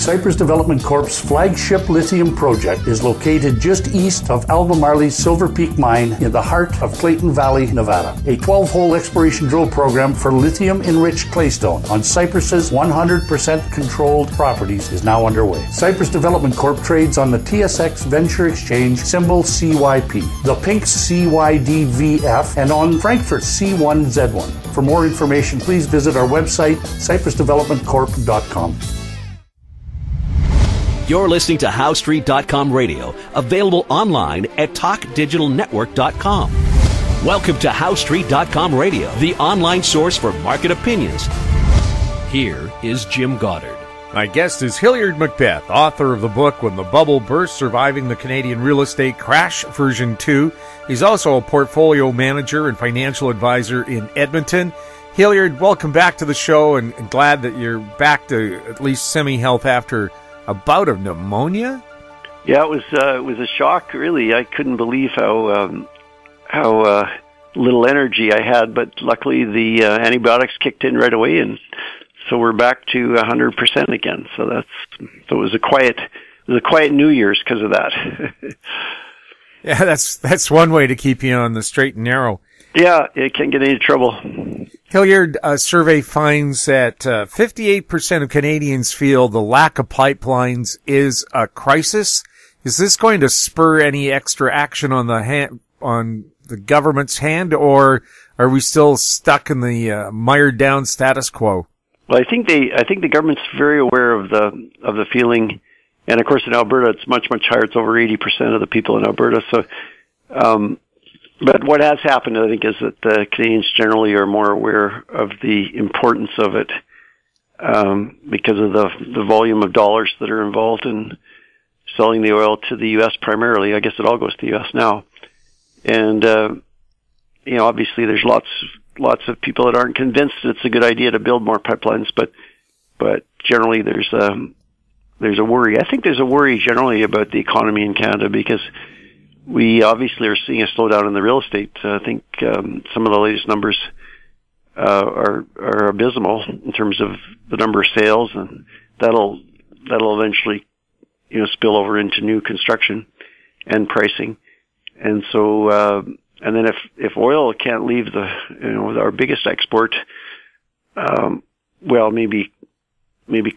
Cypress Development Corp's flagship lithium project is located just east of Albemarle's Silver Peak mine in the heart of Clayton Valley, Nevada. A 12-hole exploration drill program for lithium-enriched claystone on Cypress's 100% controlled properties is now underway. Cypress Development Corp trades on the TSX Venture Exchange, symbol CYP, the Pink CYDVF, and on Frankfurt's C1Z1. For more information, please visit our website, cypressdevelopmentcorp.com. You're listening to HowStreet.com radio, available online at TalkDigitalNetwork.com. Welcome to HowStreet.com radio, the online source for market opinions. Here is Jim Goddard. My guest is Hilliard Macbeth, author of the book When the Bubble Burst, Surviving the Canadian Real Estate Crash, version 2. He's also a portfolio manager and financial advisor in Edmonton. Hilliard, welcome back to the show, and glad that you're back to at least semi-health after a bout of pneumonia? Yeah, it was a shock, really. I couldn't believe how little energy I had, but luckily the antibiotics kicked in right away, and so we're back to 100% again. So it was a quiet New Year's because of that. Yeah, that's one way to keep you on the straight and narrow. Yeah, it can't get any trouble. Hilliard, a survey finds that 58% of Canadians feel the lack of pipelines is a crisis. Is this going to spur any extra action on the government's hand, or are we still stuck in the mired down status quo? Well, I think the government's very aware of the feeling, and of course in Alberta it's much higher. It's over 80% of the people in Alberta. So, but what has happened, I think, is that the Canadians generally are more aware of the importance of it because of the volume of dollars that are involved in selling the oil to the U.S. primarily. I guess it all goes to the U.S. now, and obviously there's lots of people that aren't convinced it's a good idea to build more pipelines, but generally there's a worry. I think there's a worry generally about the economy in Canada because we obviously are seeing a slowdown in the real estate. I think some of the latest numbers are abysmal in terms of the number of sales, and that'll eventually spill over into new construction and pricing. And so and then if oil can't leave our biggest export, well, maybe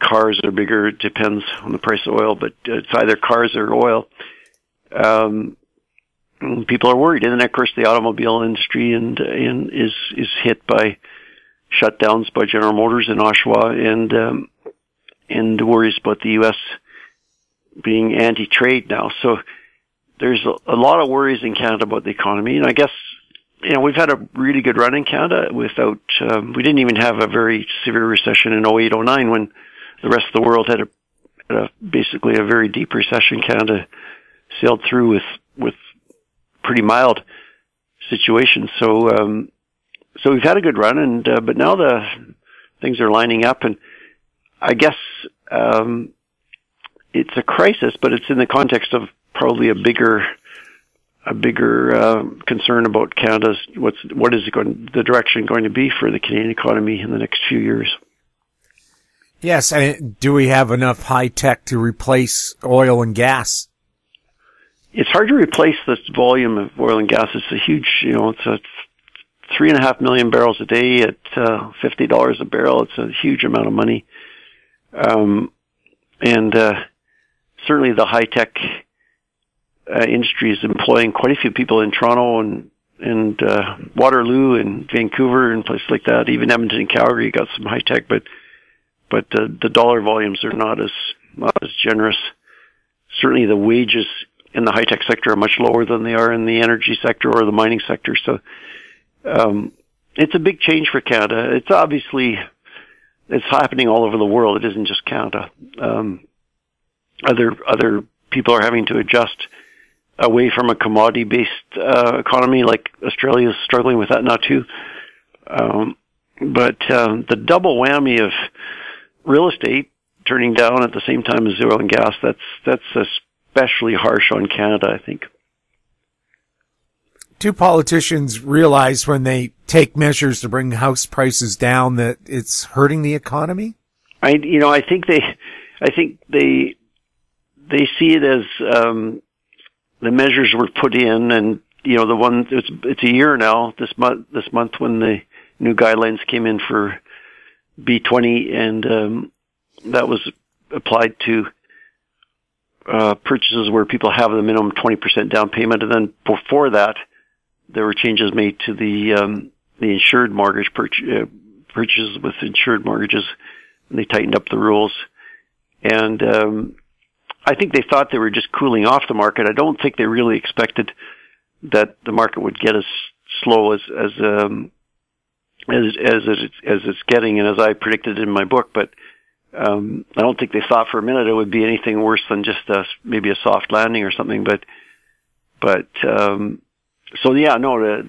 cars are bigger. It depends on the price of oil, but it's either cars or oil. People are worried, and then of course the automobile industry and is hit by shutdowns by General Motors in Oshawa, and worries about the U.S. being anti-trade now. So there's a lot of worries in Canada about the economy, and I guess we've had a really good run in Canada without. We didn't even have a very severe recession in 08-09 when the rest of the world had basically a very deep recession. Canada sailed through with pretty mild situation. So we've had a good run, and but now the things are lining up, and I guess it's a crisis, but it's in the context of probably a bigger concern about Canada's what is the direction going to be for the Canadian economy in the next few years. Yes, and do we have enough high tech to replace oil and gas? It's hard to replace this volume of oil and gas. It's a huge, it's a 3.5 million barrels a day at $50 a barrel. It's a huge amount of money. And certainly the high-tech industry is employing quite a few people in Toronto and Waterloo and Vancouver and places like that. Even Edmonton and Calgary got some high-tech, but the dollar volumes are not as generous. Certainly the wages in the high-tech sector are much lower than they are in the energy sector or the mining sector. So it's a big change for Canada. It's happening all over the world. It isn't just Canada. Other people are having to adjust away from a commodity-based economy, like Australia is struggling with that now too. But the double whammy of real estate turning down at the same time as oil and gas, that's especially harsh on Canada, I think. Do politicians realize when they take measures to bring house prices down that it's hurting the economy? I think I think they see it as the measures were put in, and it's a year now. This month when the new guidelines came in for B20, and that was applied to purchases where people have the minimum 20% down payment, and then before that, there were changes made to the insured mortgage purchases with insured mortgages, and they tightened up the rules. And I think they thought they were just cooling off the market. I don't think they really expected that the market would get as slow as it's getting, and as I predicted in my book. But I don't think they thought for a minute it would be anything worse than just maybe a soft landing or something. I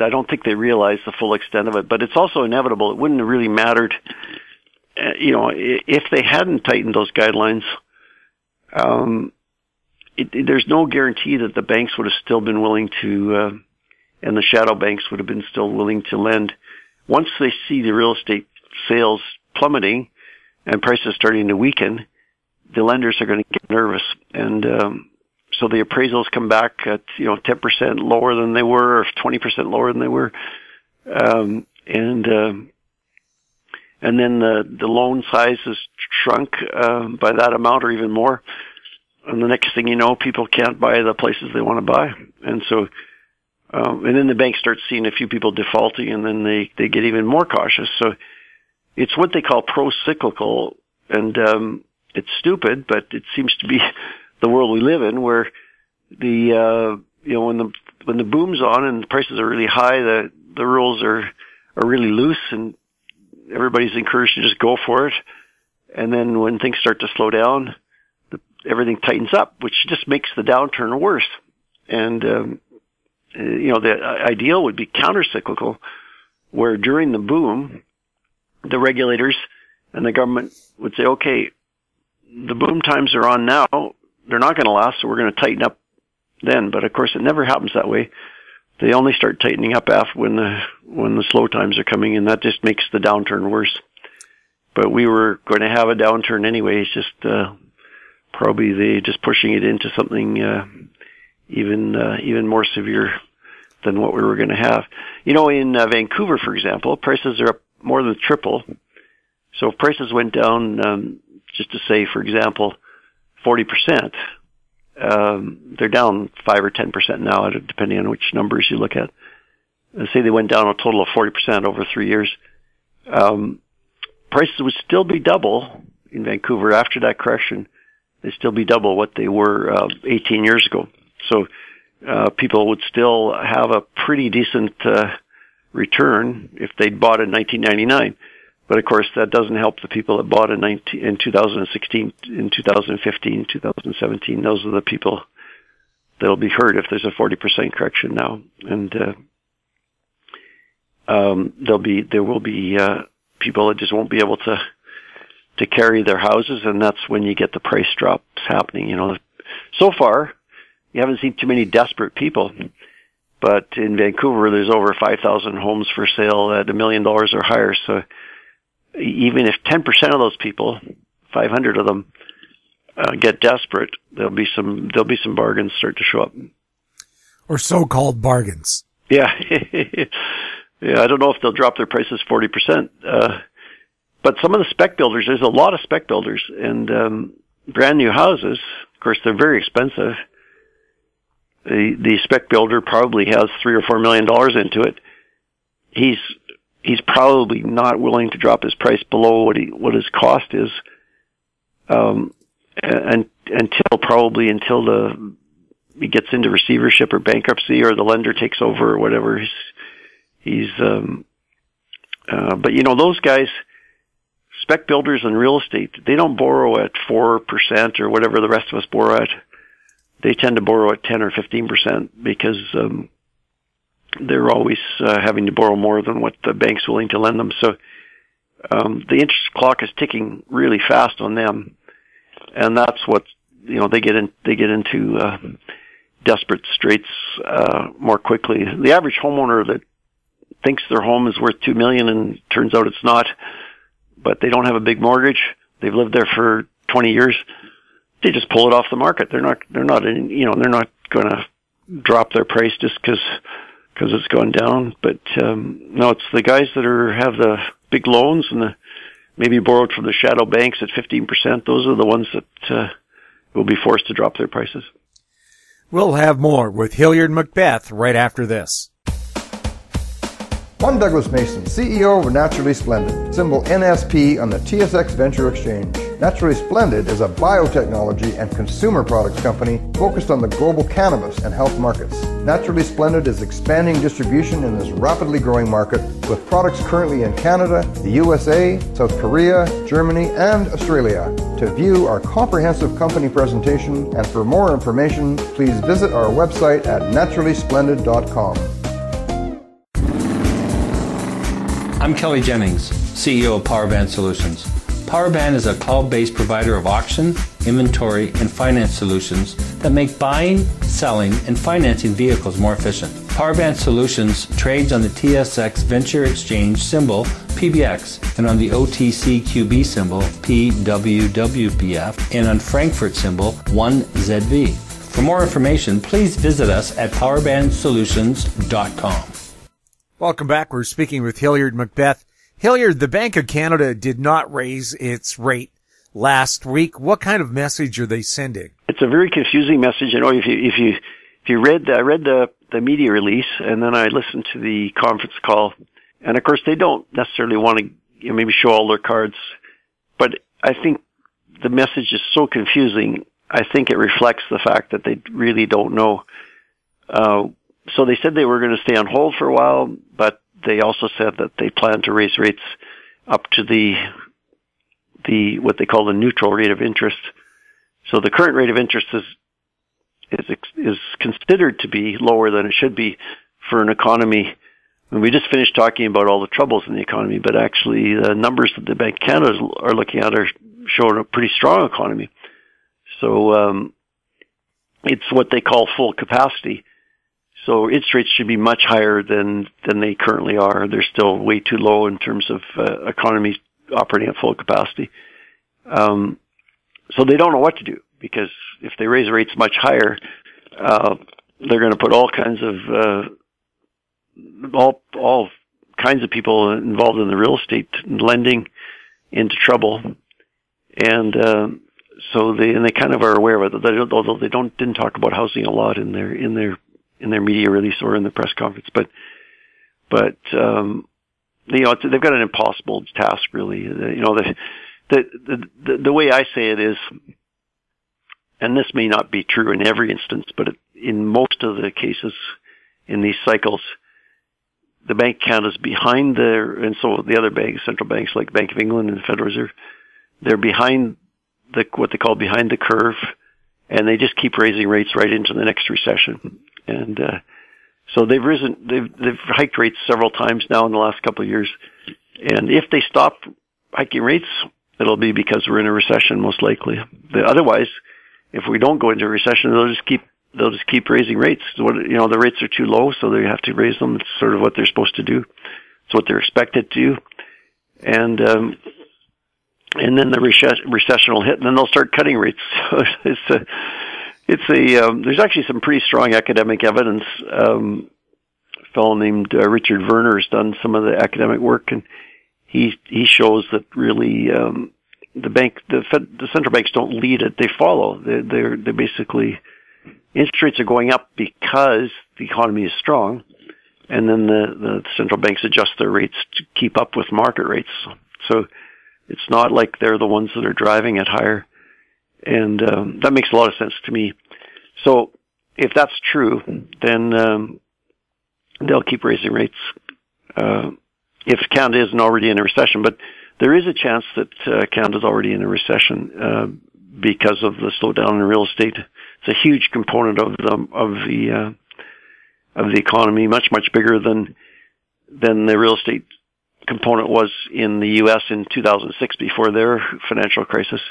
don't think they realized the full extent of it. But it's also inevitable. It wouldn't have really mattered, if they hadn't tightened those guidelines. There's no guarantee that the banks would have still been willing to, and the shadow banks would have been still willing to lend. Once they see the real estate sales plummeting and prices starting to weaken, the lenders are going to get nervous. And so the appraisals come back at 10% lower than they were, or 20% lower than they were. And then the loan size is shrunk by that amount or even more. And the next thing you know, people can't buy the places they want to buy. And so, and then the bank starts seeing a few people defaulting, and then they get even more cautious. So it's what they call pro-cyclical, and it's stupid, but it seems to be the world we live in, where when the boom's on and the prices are really high, the rules are really loose, and everybody's encouraged to just go for it. And then when things start to slow down, everything tightens up, which just makes the downturn worse. And the ideal would be counter-cyclical, where during the boom, the regulators and the government would say, okay, the boom times are on now, they're not going to last, so we're going to tighten up then. But of course, it never happens that way. They only start tightening up after when the slow times are coming, and that just makes the downturn worse. But we were going to have a downturn anyway. It's just probably they just pushing it into something even more severe than what we were going to have. In Vancouver, for example, prices are up more than triple. So if prices went down, just to say, for example, 40%, they're down 5 or 10% now, depending on which numbers you look at. Let's say they went down a total of 40% over 3 years. Prices would still be double in Vancouver after that correction. They'd still be double what they were 18 years ago. So people would still have a pretty decent return if they'd bought in 1999. But of course, that doesn't help the people that bought in 2016, in 2015, 2017. Those are the people that'll be hurt if there's a 40% correction now. And there will be people that just won't be able to carry their houses, and that's when you get the price drops happening. So far, you haven't seen too many desperate people. But in Vancouver, there's over 5,000 homes for sale at $1 million or higher. So even if 10% of those people, 500 of them, get desperate, there'll be some bargains start to show up. Or so-called bargains. Yeah. Yeah, I don't know if they'll drop their prices 40%. But some of the spec builders, there's a lot of spec builders, and brand new houses, of course, they're very expensive. The spec builder probably has $3 or $4 million into it. He's probably not willing to drop his price below what his cost is, and until he gets into receivership or bankruptcy, or the lender takes over or whatever. But those guys, spec builders and real estate, they don't borrow at 4% or whatever the rest of us borrow at. They tend to borrow at 10 or 15% because they're always having to borrow more than what the bank's willing to lend them. So the interest clock is ticking really fast on them, and that's what they get into desperate straits more quickly. The average homeowner that thinks their home is worth $2 million and turns out it's not, but they don't have a big mortgage. They've lived there for 20 years, they just pull it off the market. They're not going to drop their price just because it's gone down. But no, it's the guys that have the big loans and maybe borrowed from the shadow banks at 15%. Those are the ones that will be forced to drop their prices. We'll have more with Hilliard Macbeth right after this. I'm Douglas Mason, CEO of Naturally Splendid, symbol NSP on the TSX Venture Exchange. Naturally Splendid is a biotechnology and consumer products company focused on the global cannabis and health markets. Naturally Splendid is expanding distribution in this rapidly growing market with products currently in Canada, the USA, South Korea, Germany, and Australia. To view our comprehensive company presentation and for more information, please visit our website at naturallysplendid.com. I'm Kelly Jennings, CEO of PowerBand Solutions. PowerBand is a cloud-based provider of auction, inventory, and finance solutions that make buying, selling, and financing vehicles more efficient. PowerBand Solutions trades on the TSX Venture Exchange symbol PBX and on the OTCQB symbol PWWBF and on Frankfurt symbol 1ZV. For more information, please visit us at powerbandsolutions.com. Welcome back. We're speaking with Hilliard Macbeth. Hilliard, the Bank of Canada did not raise its rate last week. What kind of message are they sending? It's a very confusing message. You know, if you read, I read the media release, and then I listened to the conference call, and of course they don't necessarily want to maybe show all their cards, but I think the message is so confusing. I think it reflects the fact that they really don't know. So they said they were going to stay on hold for a while, but they also said that they plan to raise rates up to the what they call the neutral rate of interest. So the current rate of interest is considered to be lower than it should be for an economy. And we just finished talking about all the troubles in the economy, but actually the numbers that the Bank of Canada are looking at are showing a pretty strong economy. So it's what they call full capacity. So interest rates should be much higher than they currently are. They're still way too low in terms of economies operating at full capacity. So they don't know what to do, because if they raise rates much higher, they're going to put all kinds of people involved in the real estate lending into trouble. And so they kind of are aware of it, although they didn't talk about housing a lot in their media release or in the press conference, but they've got an impossible task, really. The way I say it is, and this may not be true in every instance, but in most of the cases in these cycles, the Bank of Canada is behind and so the other banks, central banks like Bank of England and the Federal Reserve, they're behind what they call behind the curve, and they just keep raising rates right into the next recession. And so they've hiked rates several times now in the last couple of years. And if they stop hiking rates, it'll be because we're in a recession, most likely. Otherwise, if we don't go into a recession, they'll just keep raising rates. The rates are too low, so they have to raise them. It's sort of what they're supposed to do. It's what they're expected to do. And then the recession will hit, and then they'll start cutting rates. So there's actually some pretty strong academic evidence. A fellow named Richard Werner has done some of the academic work, and he shows that really the central banks don't lead it; they follow. They're basically, interest rates are going up because the economy is strong, and then the central banks adjust their rates to keep up with market rates. So it's not like they're the ones that are driving it higher. And that makes a lot of sense to me. So if that's true, then they'll keep raising rates if Canada isn't already in a recession. But there is a chance that Canada's already in a recession because of the slowdown in real estate. It's a huge component of the economy, much bigger than the real estate component was in the U.S. in 2006 before their financial crisis.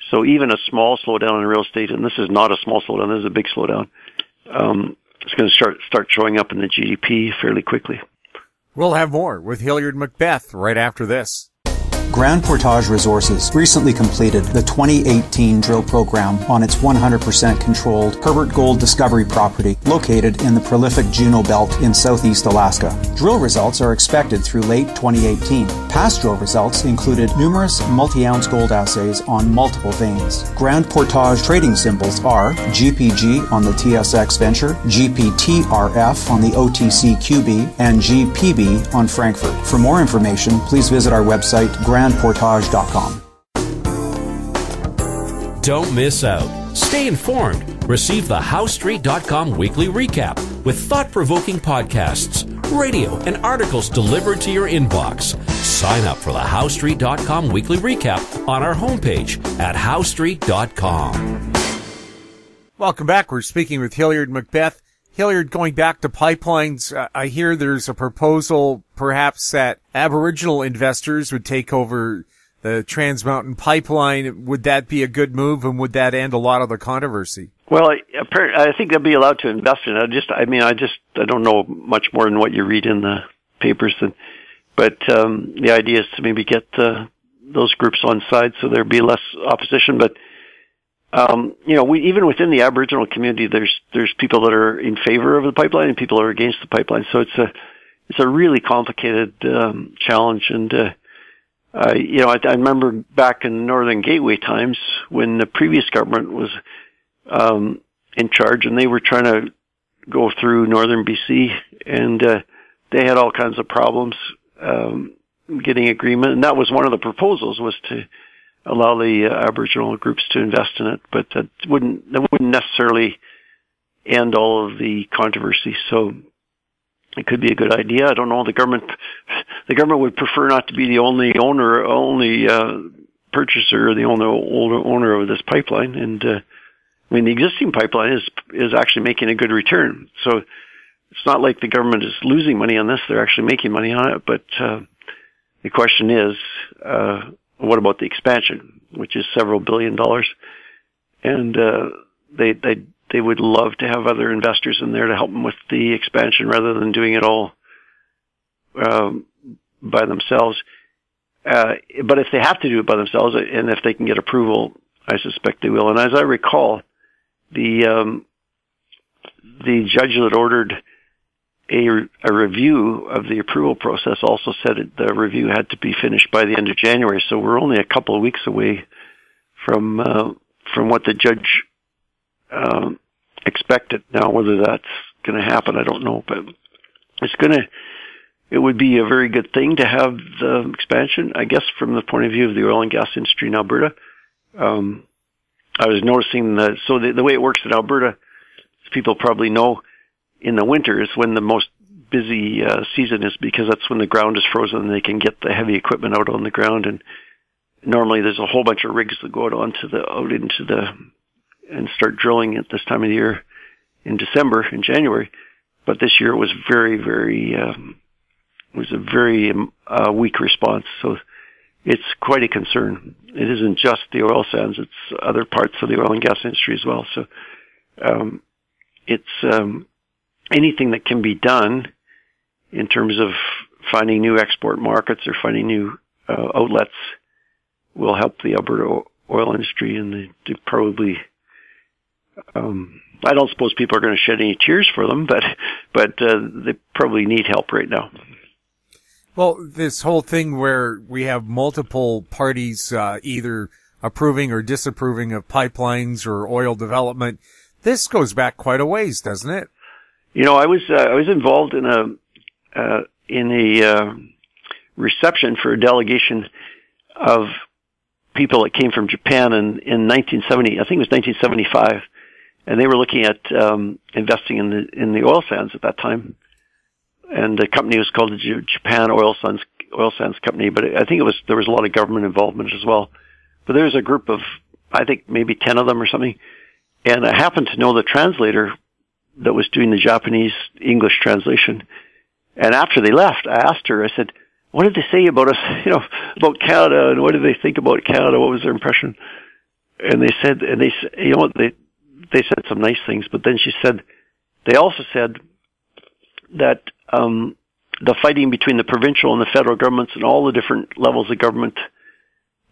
So even a small slowdown in real estate, and this is not a small slowdown, this is a big slowdown, it's going to start showing up in the GDP fairly quickly. We'll have more with Hilliard Macbeth right after this. Grand Portage Resources recently completed the 2018 drill program on its 100% controlled Herbert Gold Discovery property located in the prolific Juneau Belt in southeast Alaska. Drill results are expected through late 2018. Past drill results included numerous multi-ounce gold assays on multiple veins. Grand Portage trading symbols are GPG on the TSX Venture, GPTRF on the OTCQB, and GPB on Frankfurt. For more information, please visit our website, grandportage.com. Don't miss out. Stay informed. Receive the HowStreet.com weekly recap with thought-provoking podcasts, radio, and articles delivered to your inbox. Sign up for the HowStreet.com weekly recap on our homepage at HowStreet.com. Welcome back. We're speaking with Hilliard Macbeth. Hilliard, going back to pipelines, I hear there's a proposal perhaps that Aboriginal investors would take over the Trans Mountain Pipeline. Would that be a good move, and would that end a lot of the controversy? Well, I think they'll be allowed to invest in it. I don't know much more than what you read in the papers, but the idea is to maybe get those groups on side so there'd be less opposition. But even within the Aboriginal community, there's people that are in favor of the pipeline and people that are against the pipeline. So it's a really complicated challenge. And I remember back in Northern Gateway times when the previous government was in charge, and they were trying to go through northern BC, and they had all kinds of problems getting agreement. And that was one of the proposals, was to allow the Aboriginal groups to invest in it, but that wouldn't necessarily end all of the controversy. So it could be a good idea. I don't know. The government would prefer not to be the only purchaser or the only owner of this pipeline. And the existing pipeline is actually making a good return. So it's not like the government is losing money on this; they're actually making money on it. But the question is, what about the expansion, which is several $billion? And they would love to have other investors in there to help them with the expansion rather than doing it all by themselves. But if they have to do it by themselves, and if they can get approval, I suspect they will. And as I recall, the judge that ordered a review of the approval process also said the review had to be finished by the end of January. So we're only a couple of weeks away from what the judge expected. Now, whether that's going to happen, I don't know, but it would be a very good thing to have the expansion, I guess, from the point of view of the oil and gas industry in Alberta. I was noticing the way it works in Alberta, as people probably know, in the winter is when the most busy season is, because that's when the ground is frozen and they can get the heavy equipment out on the ground. And normally there's a whole bunch of rigs that go out into the and start drilling at this time of the year in December and January. But this year it was very, very a very weak response. So it's quite a concern. It isn't just the oil sands; it's other parts of the oil and gas industry as well. So it's anything that can be done in terms of finding new export markets or finding new outlets will help the Alberta oil industry. And they probably, I don't suppose people are going to shed any tears for them, but they probably need help right now. Well, this whole thing where we have multiple parties either approving or disapproving of pipelines or oil development, this goes back quite a ways, doesn't it? I was involved in a reception for a delegation of people that came from Japan in 1970. I think it was 1975, and they were looking at investing in the oil sands at that time. And the company was called the Japan Oil Sands Company, but I think there was a lot of government involvement as well. But there was a group of, I think maybe 10 of them or something, and I happened to know the translator that was doing the Japanese-English translation. And after they left, I asked her, I said, what did they say about us, about Canada, and what did they think about Canada? What was their impression? And they said, they said some nice things, but then she said, they also said that the fighting between the provincial and the federal governments and all the different levels of government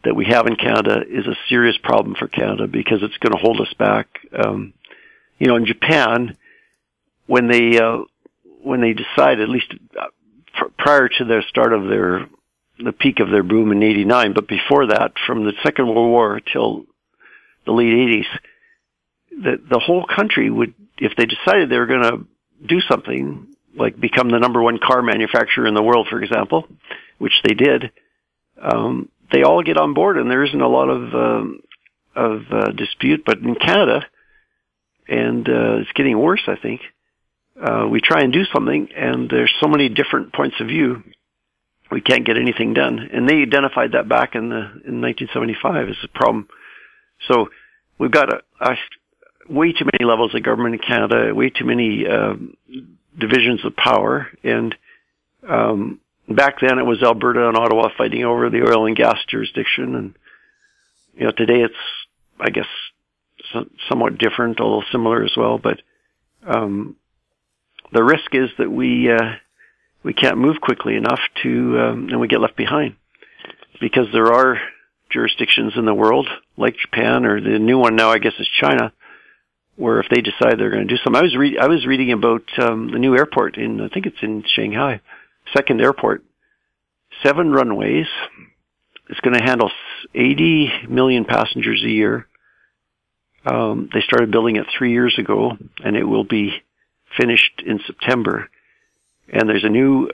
that we have in Canada is a serious problem for Canada because it's going to hold us back. In Japan, when they decided, at least prior to their start of the peak of their boom in '89, but before that, from the Second World War till the late '80s, the whole country would, if they decided they were going to do something, like become the number one car manufacturer in the world, for example, which they did, they all get on board, and there isn't a lot of dispute. But in Canada, and it's getting worse, I think, we try and do something, and there's so many different points of view, we can't get anything done. And they identified that back in 1975 as a problem. So we've got way too many levels of government in Canada, way too many divisions of power, and back then it was Alberta and Ottawa fighting over the oil and gas jurisdiction, and today it's, I guess, somewhat different, although similar as well. But the risk is that we can't move quickly enough and we get left behind, because there are jurisdictions in the world like Japan, or the new one now, I guess, is China, where if they decide they're going to do something. I was reading about the new airport I think it's in Shanghai, second airport, 7 runways. It's going to handle 80 million passengers a year. They started building it 3 years ago, and it will be finished in September. And there's a new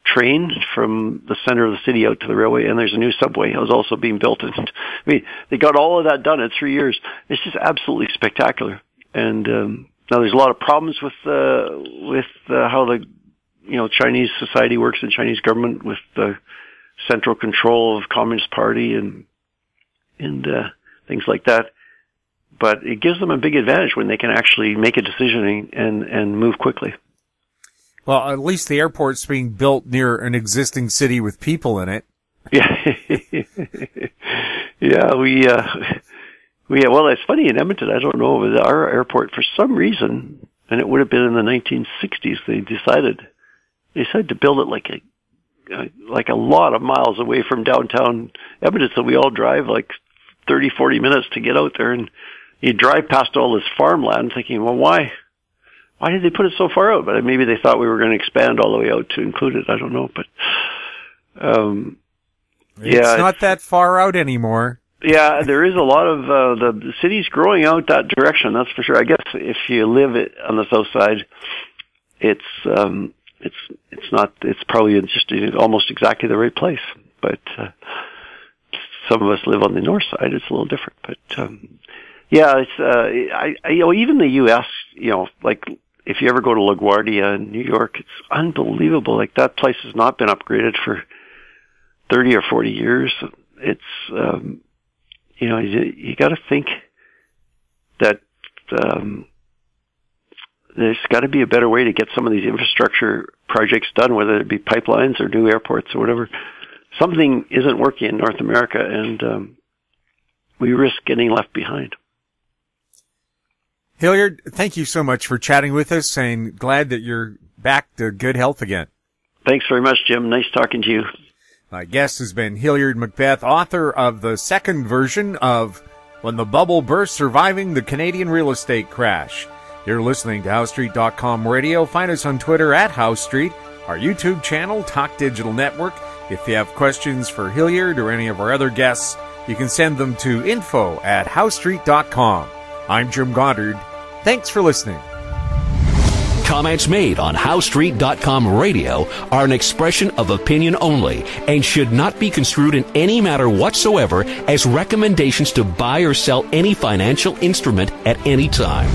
train from the center of the city out to the railway, and there's a new subway that was also being built. And I mean, they got all of that done in 3 years. It's just absolutely spectacular. And now there's a lot of problems with how the Chinese society works, and Chinese government, with the central control of Communist Party and things like that. But it gives them a big advantage when they can actually make a decision and move quickly. Well, at least the airport's being built near an existing city with people in it. Yeah. Yeah, well, it's funny in Edmonton, I don't know, but our airport, for some reason, and it would have been in the 1960s, they decided to build it like a lot of miles away from downtown Edmonton, so we all drive like 30, 40 minutes to get out there, and you drive past all this farmland thinking, well, why did they put it so far out? But maybe they thought we were going to expand all the way out to include it. I don't know, but it's not that far out anymore. Yeah, there is a lot of the city's growing out that direction. That's for sure. I guess if you live on the south side, it's not. It's probably just almost exactly the right place. But some of us live on the north side. It's a little different. But yeah, it's even the U.S. Like if you ever go to LaGuardia in New York, it's unbelievable. Like that place has not been upgraded for 30 or 40 years. It's you got to think that there's got to be a better way to get some of these infrastructure projects done, whether it be pipelines or new airports or whatever. Something isn't working in North America, and we risk getting left behind. Hilliard, thank you so much for chatting with us, and glad that you're back to good health again. Thanks very much, Jim. Nice talking to you. My guest has been Hilliard Macbeth, author of the second version of When the Bubble Burst, Surviving the Canadian Real Estate Crash. You're listening to HowStreet.com radio. Find us on Twitter at HowStreet, our YouTube channel, Talk Digital Network. If you have questions for Hilliard or any of our other guests, you can send them to info@HowStreet.com. I'm Jim Goddard. Thanks for listening. Comments made on HowStreet.com radio are an expression of opinion only and should not be construed in any matter whatsoever as recommendations to buy or sell any financial instrument at any time.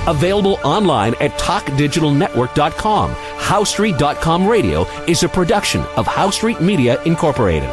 Available online at TalkDigitalNetwork.com. HowStreet.com radio is a production of HowStreet Media Incorporated.